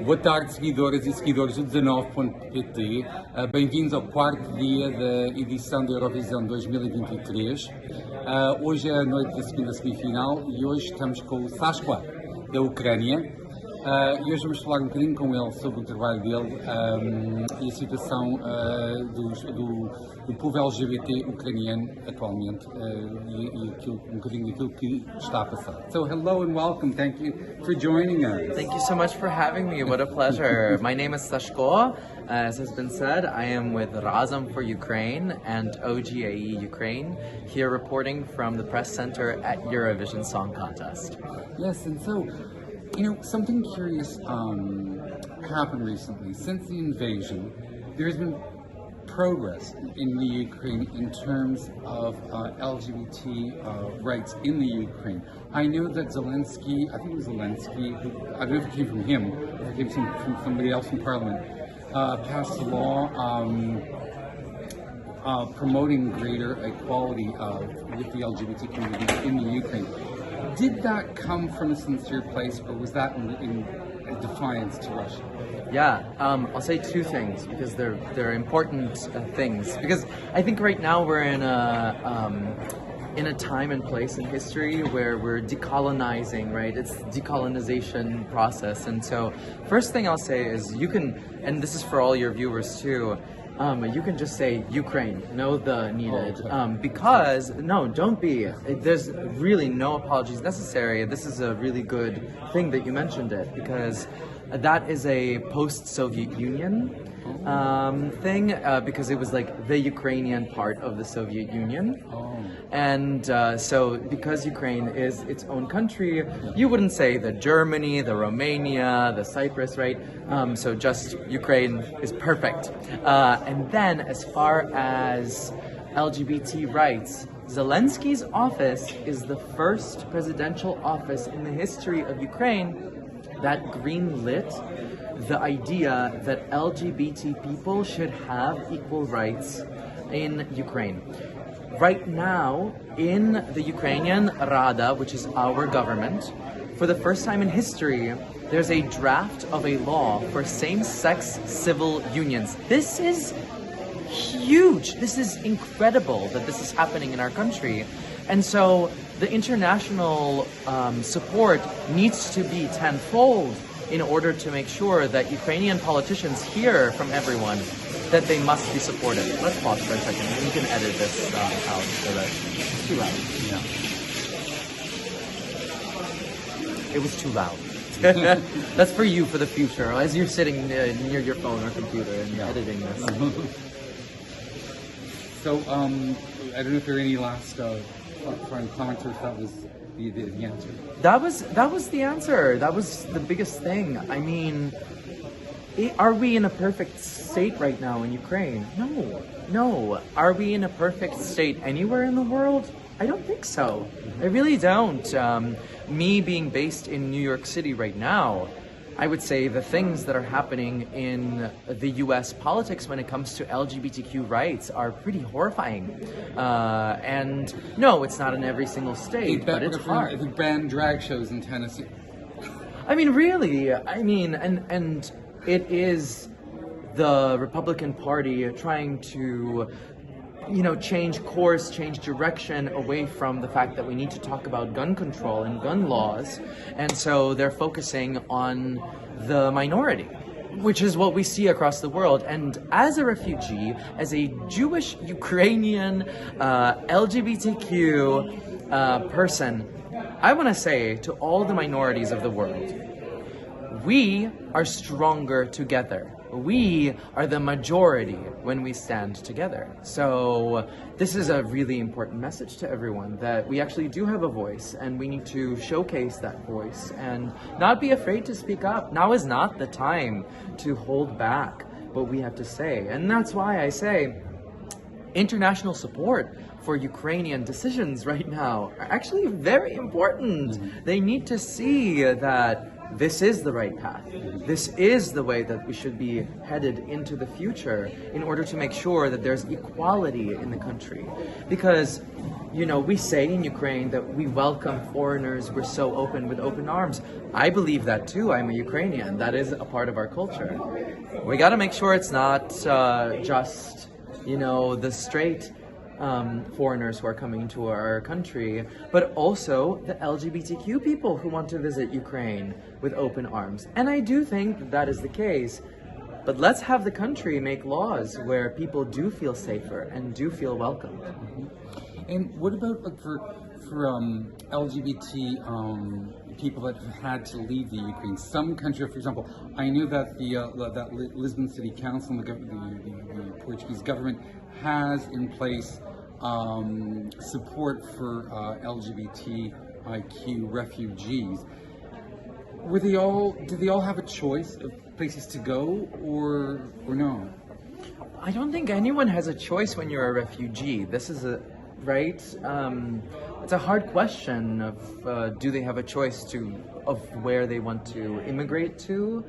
Boa tarde, seguidoras e seguidores do 19.pt. Bem-vindos ao quarto dia da edição da Eurovision 2023. Hoje é a noite da segunda semifinal e hoje estamos com o Sashkwa, da Ucrânia. E hoje vamos falar um bocadinho com ele sobre o trabalho dele e a situação do povo LGBT ucraniano atualmente e um bocadinho daquilo que está a passar. So hello and welcome, thank you for joining us. Thank you so much for having me, what a pleasure. My name is Sashko, as has been said. I am with Razom for Ukraine and OGAE Ukraine, here reporting from the press center at Eurovision Song Contest. Yes, and so, you know, something curious happened recently. Since the invasion, there's been progress in the Ukraine in terms of LGBT rights in the Ukraine. I know that Zelensky, I think it was Zelensky, I don't know if it came from him, or if it came from somebody else in Parliament, passed a law promoting greater equality with the LGBT community in the Ukraine. Did that come from a sincere place, or was that in defiance to Russia? Yeah, I'll say two things because they're important things. Because I think right now we're in a time and place in history where we're decolonizing, right? It's decolonization process, and so first thing I'll say is you can, and this is for all your viewers too. You can just say Ukraine, no the needed, because, no, don't be. There's really no apologies necessary. This is a really good thing that you mentioned it, because that is a post-Soviet Union thing, because it was like the Ukrainian part of the Soviet Union. And so because Ukraine is its own country, you wouldn't say the Germany, the Romania, the Cyprus, right? So just Ukraine is perfect. And then as far as LGBT rights, Zelensky's office is the first presidential office in the history of Ukraine that greenlit the idea that LGBT people should have equal rights in Ukraine. Right now, in the Ukrainian Rada, which is our government, for the first time in history, there's a draft of a law for same-sex civil unions. This is huge. This is incredible that this is happening in our country. And so the international support needs to be tenfold in order to make sure that Ukrainian politicians hear from everyone that they must be supported. Let's pause for a second. You can edit this out so that it's too loud. Yeah. It was too loud. That's for you for the future, as you're sitting near your phone or computer and editing this. So, I don't know if there are any last comments or if that was the answer. That was the answer. That was the biggest thing. I mean, are we in a perfect state right now in Ukraine? No. Are we in a perfect state anywhere in the world? I don't think so. I really don't. Me being based in New York City right now, I would say the things that are happening in the US politics when it comes to LGBTQ rights are pretty horrifying. And no, it's not in every single state, but it's hard. They banned drag shows in Tennessee. I mean, really, and it is the Republican Party trying to, change course, change direction away from the fact that we need to talk about gun control and gun laws. And so they're focusing on the minority, which is what we see across the world. And as a refugee, as a Jewish Ukrainian LGBTQ person, I want to say to all the minorities of the world, we are stronger together. We are the majority when we stand together. So this is a really important message to everyone, that we actually do have a voice and we need to showcase that voice and not be afraid to speak up. Now is not the time to hold back what we have to say. And that's why I say international support for Ukrainian decisions right now are actually very important. They need to see that this is the right path. This is the way that we should be headed into the future in order to make sure that there's equality in the country. Because we say in Ukraine that we welcome foreigners, we're so open with open arms. I believe that too. I'm a Ukrainian. That is a part of our culture. We got to make sure it's not just, the straight foreigners who are coming to our country, but also the LGBTQ people who want to visit Ukraine with open arms. And I do think that that is the case. But let's have the country make laws where people do feel safer and do feel welcomed. And what about for LGBT people that have had to leave the Ukraine? Some countries, for example, I knew that that Lisbon City Council and the Portuguese government has in place support for LGBTIQ refugees. Did they all have a choice of places to go, or no? I don't think anyone has a choice when you're a refugee. This is right? It's a hard question of do they have a choice of where they want to immigrate to?